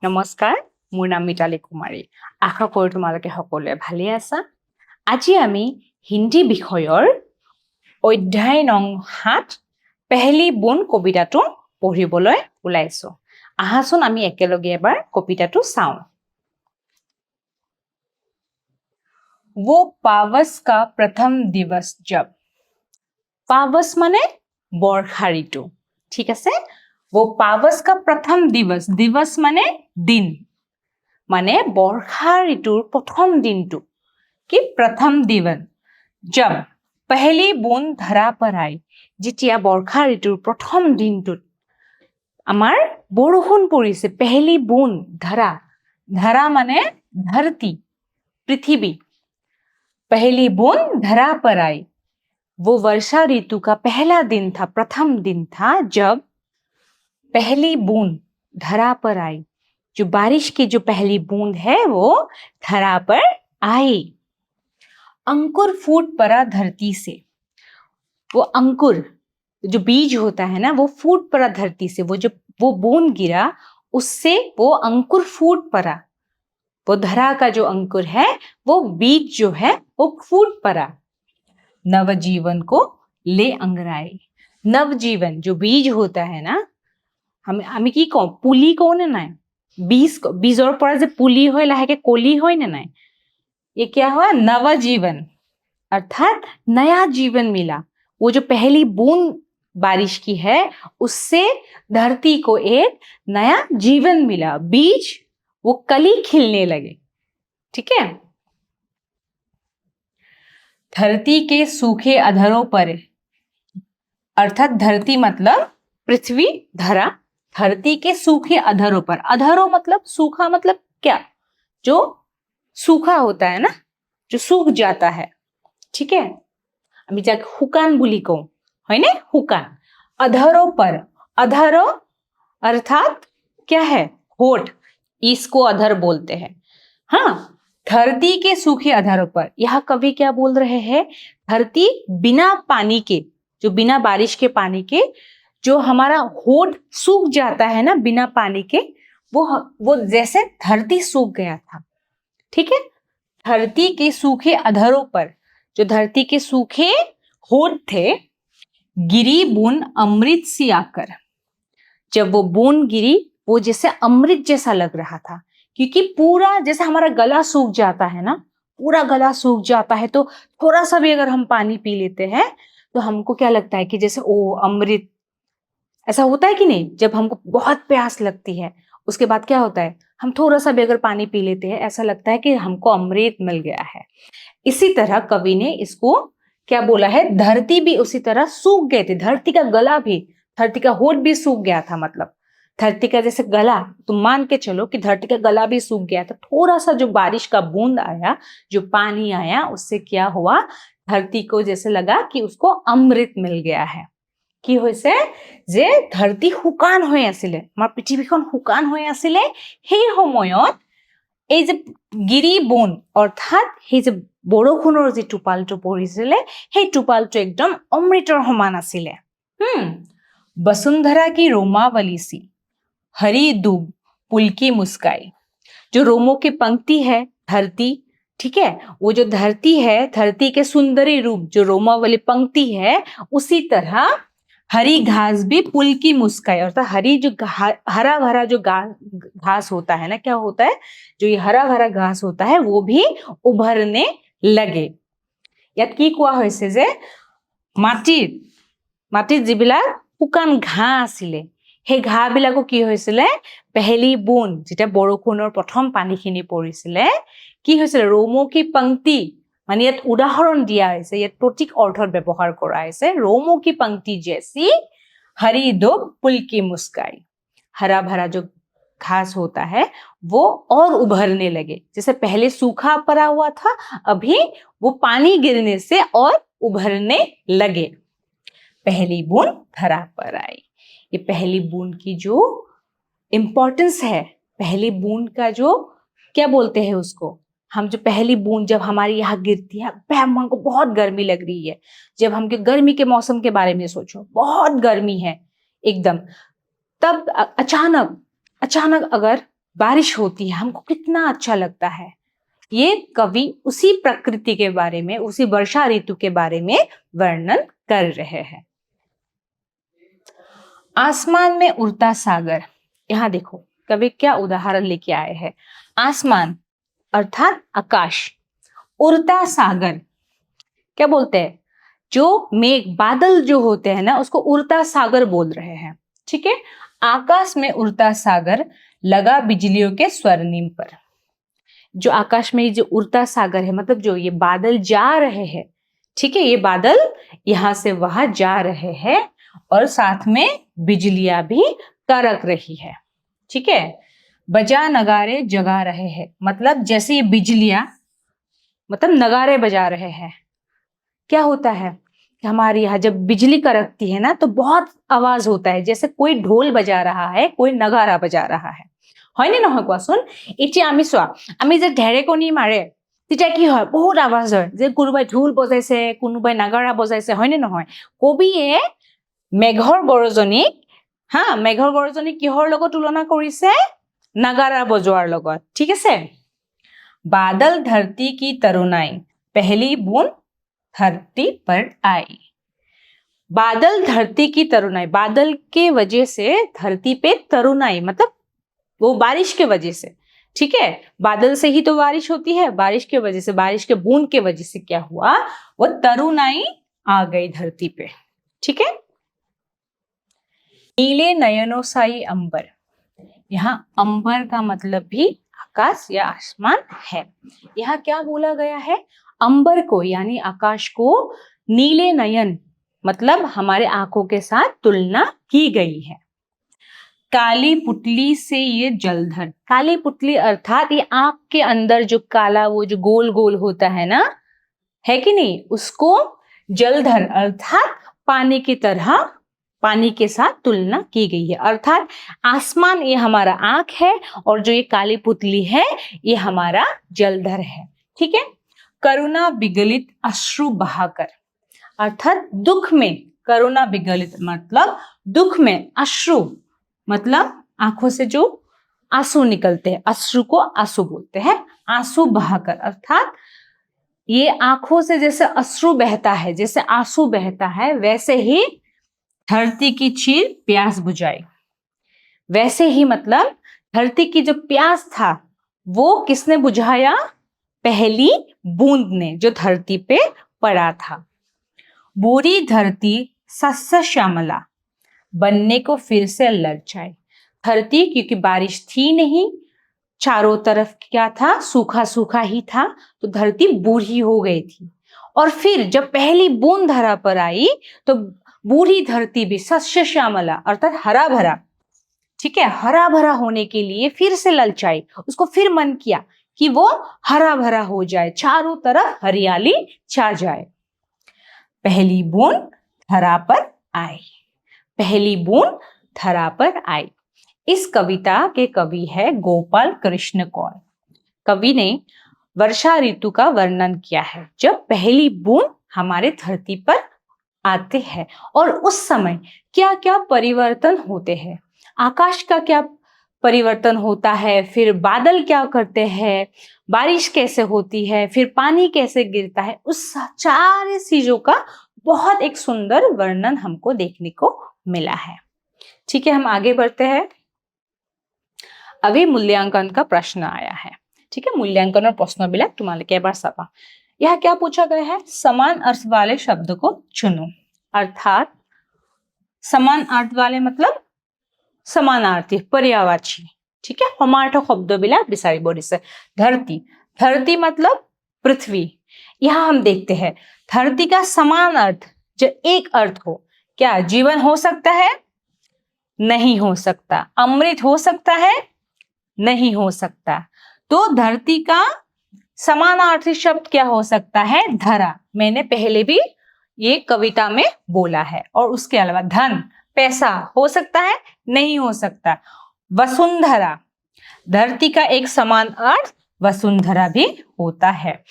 নমস্কাৰ, মোৰ নাম মিতালী কুমাৰী। আশা কৰোঁ তোমালোকে সকলোৱে ভালে আছা। আজি আমি হিন্দী বিষয়ৰ অধ্যায় নং 7 পেহলি বুন কবিতাটো পঢ়িবলৈ ওলাইছো। আহাচোন আমি একেলগে এবাৰ কবিতাটো চাওঁ। वो पावस का प्रथम दिवस जब, पावस माने बर्षा ऋतु, ठीक আছে। वो पावस का प्रथम दिवस, दिवस माने दिन, माने बर्षा ऋतुर प्रथम दिनटु कि प्रथम दिवन, जब पहली बूंद धरा पर आई, जितिया बर्षा ऋतुर प्रथम दिनटुत आमार बरषुण परिছে। पहली बूंद धरा, धरा माने धरती, पृथ्वी। पहली बूंद धरा पर आई, वो वर्षा ऋतु का पहला दिन था, प्रथम दिन था, जब पहली बूंद धरा पर आई, जो बारिश की जो पहली बूंद है वो धरा पर आई। अंकुर फूट पड़ा धरती से, वो अंकुर जो बीज होता है ना, वो फूट पड़ा धरती से, वो बूंद गिरा, उससे वो अंकुर फूट पड़ा। वो धरा का जो अंकुर है, वो बीज जो है वो फूट पड़ा। नवजीवन को ले अंगराई, नवजीवन जो बीज होता है ना, আমি কি কওঁ, পুলি কওঁ নে নাই? বীজৰ পৰা যে পুলি হয়, লাহেকে কলি হয় নে নাই? ये क्या हुआ? नवजीवन, अर्थात नया जीवन मिला। वो जो पहली बूंद बारिश की है, उससे धरती को एक नया जीवन मिला, बीज वो कली खिलने लगे। ठीक है। धरती के सूखे अधरों पर, अर्थात धरती मतलब पृथ्वी, धरा, धरती के सूखे अधरों पर, अधरों मतलब सूखा, मतलब क्या? जो सूखा होता है ना, जो सूख जाता है। ठीक है। আমি যাক শুকান বুলি কওঁ, হয়নে? শুকান। अधरों पर, अधरों अर्थात क्या है? होठ, इसको अधर बोलते हैं। हाँ, धरती के सूखे अधरों पर, यह कवि क्या बोल रहे हैं? धरती बिना पानी के, जो बिना बारिश के पानी के, जो हमारा होठ सूख जाता है ना बिना पानी के, वो जैसे धरती सूख गया था। ठीक है। धरती के सूखे अधरों पर, जो धरती के सूखे होठ थे, गिरी बूंद अमृत सी आकर, जब वो बूंद गिरी, वो जैसे अमृत जैसा लग रहा था। क्योंकि पूरा जैसे हमारा गला सूख जाता है ना, पूरा गला सूख जाता है, तो थोड़ा सा भी अगर हम पानी पी लेते हैं तो हमको क्या लगता है कि जैसे ओ अमृत, ऐसा होता है कि नहीं? जब हमको बहुत प्यास लगती है, उसके बाद क्या होता है, हम थोड़ा सा भी अगर पानी पी लेते हैं, ऐसा लगता है कि हमको अमृत मिल गया है। इसी तरह कवि ने इसको क्या बोला है? धरती भी उसी तरह सूख गए थे, धरती का गला भी, धरती का होठ भी सूख गया था। मतलब धरती का जैसे गला, तुम मान के चलो कि धरती का गला भी सूख गया था। थोड़ा सा जो बारिश का बूंद आया, जो पानी आया, उससे क्या हुआ? धरती को जैसे लगा कि उसको अमृत मिल गया है। কি হৈছে? যে ধৰতি শুকান হৈ আছিলে, আমাৰ পৃথিৱীখন শুকান হৈ আছিলে, সেই সময়ত এই যে গিৰি বন, অৰ্থাৎ সেই যে বৰষুণৰ যি টোপালটো পৰিছিলে, সেই টোপালটো একদম অমৃতৰ সমান আছিলে। वसुंधरा की रोमावली सी, हरी दूब पुल की मुस्काई, जो रोमों की पंक्ति है धरती, ठीक है, वो जो धरती है, धरती के सुंदरी रूप जो रोमावली पंक्ति है, उसी तरह हरी घास भी पुल की मुस्काई, अर्थात हरी जो हरा भरा जो घास होता है ना, क्या होता है? जो ये हरा भरा घास होता है, वो भी उभरने लगे। ইয়াত কি কোৱা হৈছে যে মাটিত যিবিলাক শুকান ঘাঁহ আছিলে, সেই ঘাঁহবিলাকো কি হৈছিলে? পেহেলি বুন, যেতিয়া বৰষুণৰ প্ৰথম পানীখিনি পৰিছিলে, কি হৈছিলে? ৰোমকী पंक्ति, মানে ইয়াত উদাহৰণ দিয়া হৈছে, ইয়াত প্ৰতীক অৰ্থত ব্যৱহাৰ কৰা হৈছে। रोमों की पंक्ति जैसी हरी दूब पुल की मुस्काई, हरा भरा जो घास होता है वो और उभरने लगे। जैसे पहले सूखा पड़ा हुआ था, अभी वो पानी गिरने से और उभरने लगे। पहली बूंद धरा पर आई, ये पहली बूंद की जो इंपॉर्टेंस है, पहली बूंद का जो क्या बोलते हैं उसको, हम जो पहली बूंद जब हमारी यहाँ गिरती है, हमको बहुत गर्मी लग रही है, जब हम गर्मी के मौसम के बारे में सोचो, बहुत गर्मी है एकदम, तब अचानक अगर बारिश होती है हमको कितना अच्छा लगता है। ये कवि उसी प्रकृति के बारे में, उसी वर्षा ऋतु के बारे में वर्णन कर रहे हैं। आसमान में उड़ता सागर, यहाँ देखो कवि क्या उदाहरण लेके आए हैं। आसमान अर्थात आकाश, उड़ता सागर क्या बोलते हैं, जो मेघ बादल जो होते हैं ना उसको उड़ता सागर बोल रहे हैं। ठीक है, आकाश में उड़ता सागर लगा बिजलियों के स्वर्णिम पर। जो आकाश में जो उड़ता सागर है मतलब जो ये बादल जा रहे हैं, ठीक है, ये बादल यहां से वहां जा रहे हैं और साथ में बिजलियां भी कड़क रही है। ठीक है, बजा नगारे जगा रहे हैं, मतलब जैसे ये बिजलियां मतलब नगारे बजा रहे हैं। क्या होता है कि हमारे यहाँ जब बिजली कड़कती है ना तो बहुत आवाज होता है, जैसे कोई ढोल बजा रहा है, कोई नगारा बजा रहा है। হয়নে নহয় কোৱাচোন? এতিয়া আমি চোৱা, আমি যে ঢেৰেকনি মাৰে তেতিয়া কি হয়, বহুত আৱাজ হয়, যে কোনোবাই ঢোল বজাইছে, কোনোবাই নাগাৰা বজাইছে, হয়নে নহয়? কবিয়ে মেঘৰ গৰজনীক মেঘৰ গৰজনীক কিহৰ লগত তুলনা কৰিছে? নাগাৰা বজোৱাৰ লগত। ঠিক আছে, बादल धरती की तरुणाई, पहली बूंद धरती पर आई। बादल धरती की तरुणाई, बादल के वजह से धरती पे तरुणाई मतलब वो बारिश के वजह से। ठीक है, बादल से ही तो बारिश होती है, बारिश के वजह से, बारिश के बूंद के वजह से क्या हुआ, वो तरुणाई आ गई धरती पे। ठीक है, नीले नयनों साई अंबर, यहाँ अंबर का मतलब भी आकाश या आसमान है। यहाँ क्या बोला गया है, अंबर को यानी आकाश को नीले नयन मतलब हमारे आंखों के साथ तुलना की गई है। काली पुतली से ये जलधर, काली पुतली अर्थात ये आंख के अंदर जो काला वो जो गोल गोल होता है ना, है कि नहीं, उसको जलधर अर्थात पानी की तरह, पानी के साथ तुलना की गई है। अर्थात आसमान ये हमारा आंख है और जो ये काली पुतली है ये हमारा जलधर है। ठीक है, करुणा विगलित अश्रु बहाकर, अर्थात दुख में, करुणा विगलित मतलब दुख में, अश्रु मतलब आंखों से जो आंसू निकलते हैं, अश्रु को आंसू बोलते हैं, आंसू बहाकर अर्थात ये आंखों से जैसे अश्रु बहता है, जैसे आंसू बहता है, वैसे ही धरती की चीर प्यास बुझाई। वैसे ही मतलब धरती की जो प्यास था वो किसने बुझाया, पहली बूंद ने जो धरती पे पड़ा था। बूढ़ी धरती सस्य श्यामला, बनने को फिर से ललचाई। धरती क्योंकि बारिश थी नहीं, चारों तरफ क्या था, सूखा सूखा ही था, तो धरती बूढ़ी हो गई थी। और फिर जब पहली बूंद धरा पर आई तो बूढ़ी धरती भी सस्य श्यामला अर्थात हरा भरा, ठीक है, हरा भरा होने के लिए फिर से ललचाई, उसको फिर मन किया कि वो हरा भरा हो जाए, चारों तरफ हरियाली छा जाए। पहली बूंद धरा पर आई, पहली बूंद धरा पर आई। इस कविता के कवि है गोपाल कृष्ण कौर। कवि ने वर्षा ऋतु का वर्णन किया है, जब पहली बूंद हमारे धरती पर आते हैं और उस समय क्या क्या परिवर्तन होते हैं, आकाश का क्या परिवर्तन होता है, फिर बादल क्या करते हैं, बारिश कैसे होती है, फिर पानी कैसे गिरता है, उस सारे चीजों का बहुत एक सुंदर वर्णन हमको देखने को मिला है। ठीक है, हम आगे बढ़ते हैं। अभी मूल्यांकन का प्रश्न आया है। ठीक है, मूल्यांकन और प्रश्न बिला तुम्हारे बार सभा। यह क्या पूछा गया है, समान अर्थ वाले शब्द को चुनो। अर्थात समान अर्थ वाले मतलब समानार्थी, पर्यायवाची। ठीक है, हमारा शब्द बिला विचारिब दिसे। धरती, धरती मतलब पृथ्वी। यहाँ हम देखते हैं धरती का समान अर्थ जो एक अर्थ हो, क्या जीवन हो सकता है, नहीं हो सकता। अमृत हो सकता है, नहीं हो सकता। तो धरती का समानार्थी शब्द क्या हो सकता है, धरा। मैंने पहले भी ये कविता में बोला है। और उसके अलावा धन, पैसा हो सकता है, नहीं हो सकता। वसुंधरा, धरती का एक समान अर्थ वसुंधरा भी होता है।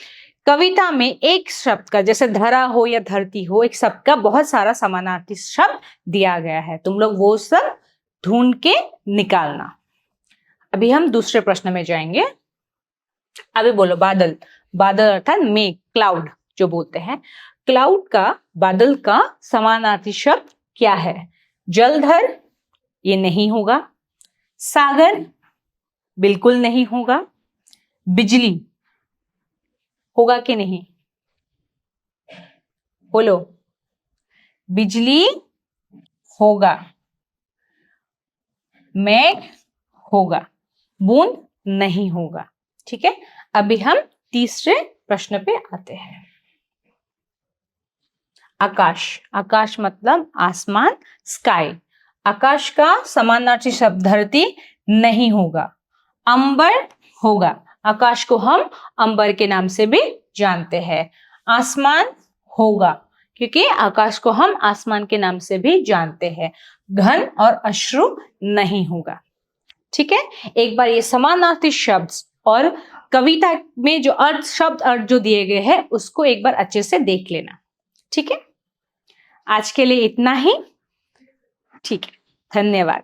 कविता में एक शब्द का, जैसे धरा हो या धरती हो, एक शब्द का बहुत सारा समानार्थी शब्द दिया गया है। तुम लोग वो सब ढूंढ के निकालना। अभी हम दूसरे प्रश्न में जाएंगे। अभी बोलो बादल। बादल अर्थात मेघ, क्लाउड जो बोलते हैं। क्लाउड का, बादल का समानार्थी शब्द क्या है? जलधर, ये नहीं होगा। सागर, बिल्कुल नहीं होगा। बिजली, होगा कि नहीं? बोलो। बिजली होगा। मेघ होगा। बूंद नहीं होगा। ठीक है, अभी हम तीसरे प्रश्न पे आते हैं। आकाश। आकाश मतलब आसमान, स्काई। आकाश का समानार्थी शब्द धरती नहीं होगा। अंबर होगा। आकाश को हम अंबर के नाम से भी जानते हैं। आसमान होगा, क्योंकि आकाश को हम आसमान के नाम से भी जानते हैं। घन और अश्रु नहीं होगा। ठीक है, एक बार ये समानार्थी शब्द और कविता में जो शब्द अर्थ जो दिए गए हैं उसको एक बार अच्छे से देख लेना। ठीक है, आज के लिए इतना ही। ठीक है, धन्यवाद।